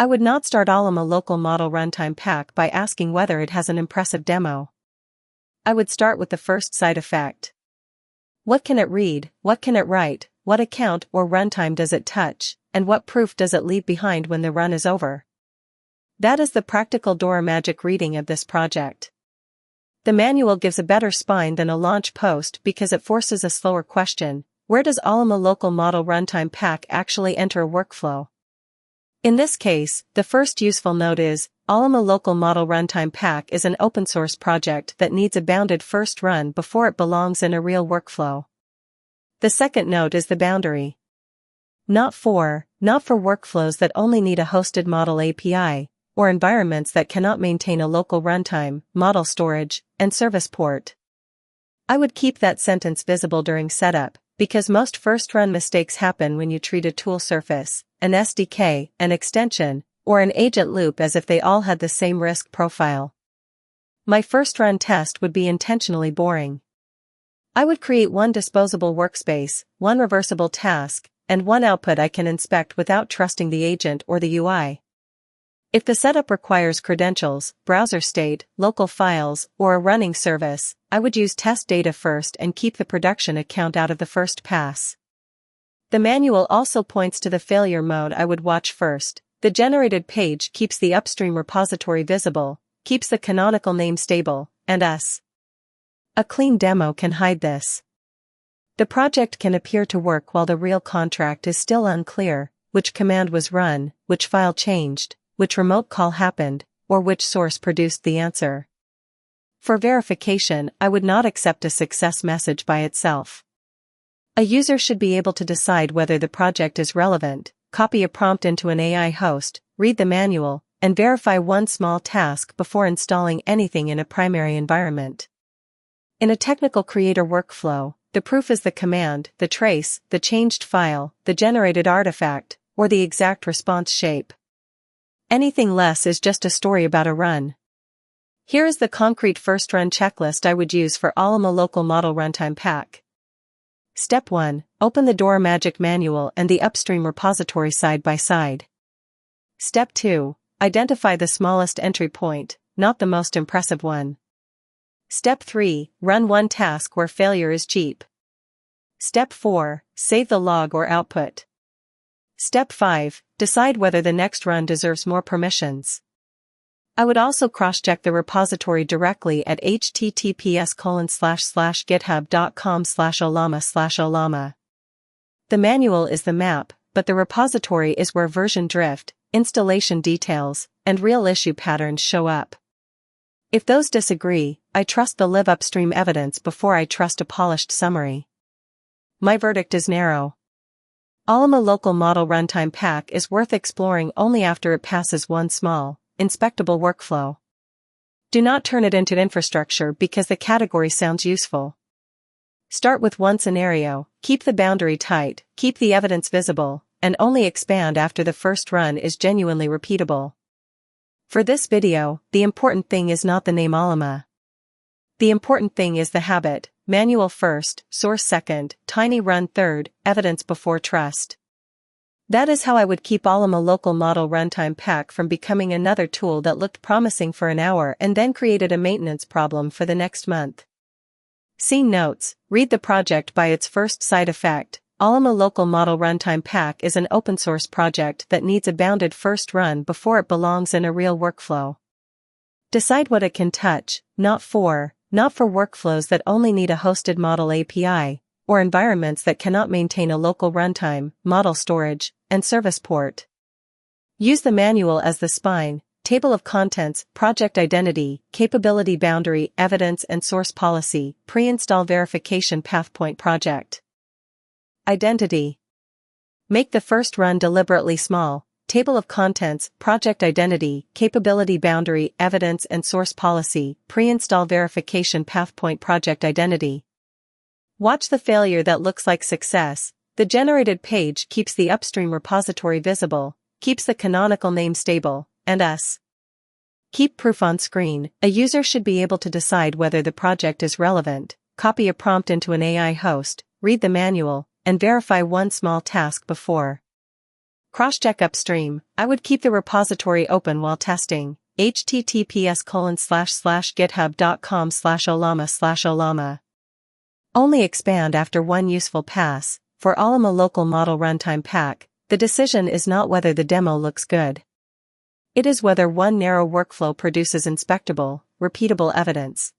I would not start Ollama local model runtime pack by asking whether it has an impressive demo. I would start with the first side effect. What can it read, what can it write, what account or runtime does it touch, and what proof does it leave behind when the run is over? That is the practical Doramagic reading of this project. The manual gives a better spine than a launch post because it forces a slower question: where does Ollama local model runtime pack actually enter a workflow? In this case, the first useful note is, Ollama local model runtime pack is an open source project that needs a bounded first run before it belongs in a real workflow. The second note is the boundary. Not for workflows that only need a hosted model API, or environments that cannot maintain a local runtime, model storage, and service port. I would keep that sentence visible during setup, because most first-run mistakes happen when you treat a tool surface, an SDK, an extension, or an agent loop as if they all had the same risk profile. My first-run test would be intentionally boring. I would create one disposable workspace, one reversible task, and one output I can inspect without trusting the agent or the UI. If the setup requires credentials, browser state, local files, or a running service, I would use test data first and keep the production account out of the first pass. The manual also points to the failure mode I would watch first. The generated page keeps the upstream repository visible, keeps the canonical name stable, and a clean demo can hide this. The project can appear to work while the real contract is still unclear: which command was run, which file changed, which remote call happened, or which source produced the answer. For verification, I would not accept a success message by itself. A user should be able to decide whether the project is relevant, copy a prompt into an AI host, read the manual, and verify one small task before installing anything in a primary environment. In a technical creator workflow, the proof is the command, the trace, the changed file, the generated artifact, or the exact response shape. Anything less is just a story about a run. Here is the concrete first run checklist I would use for Ollama local model runtime pack. Step 1. Open the Doramagic manual and the upstream repository side by side. Step 2. Identify the smallest entry point, not the most impressive one. Step 3. Run one task where failure is cheap. Step 4. Save the log or output. Step 5. Decide whether the next run deserves more permissions. I would also cross-check the repository directly at https://github.com/ollama/ollama. The manual is the map, but the repository is where version drift, installation details, and real issue patterns show up. If those disagree, I trust the live upstream evidence before I trust a polished summary. My verdict is narrow. Ollama local model runtime pack is worth exploring only after it passes one small, inspectable workflow. Do not turn it into infrastructure because the category sounds useful. Start with one scenario, keep the boundary tight, keep the evidence visible, and only expand after the first run is genuinely repeatable. For this video, the important thing is not the name Ollama. The important thing is the habit: manual first, source second, tiny run third, evidence before trust. That is how I would keep Ollama local model runtime pack from becoming another tool that looked promising for an hour and then created a maintenance problem for the next month. Scene notes: read the project by its first side effect. Ollama local model runtime pack is an open source project that needs a bounded first run before it belongs in a real workflow. Decide what it can touch, not for workflows that only need a hosted model API, or environments that cannot maintain a local runtime, model storage, and service port. Use the manual as the spine: table of contents, project identity, capability boundary, evidence and source policy, pre-install verification pathpoint project. Identity. Make the first run deliberately small: table of contents, project identity, capability boundary, evidence and source policy, pre-install verification pathpoint project identity. Watch the failure that looks like success. The generated page keeps the upstream repository visible, keeps the canonical name stable, and keep proof on screen. A user should be able to decide whether the project is relevant, copy a prompt into an AI host, read the manual, and verify one small task before Cross-check upstream. I would keep the repository open while testing. https://github.com/ollama/ollama. Only expand after one useful pass. For Ollama local model runtime pack, the decision is not whether the demo looks good. It is whether one narrow workflow produces inspectable, repeatable evidence.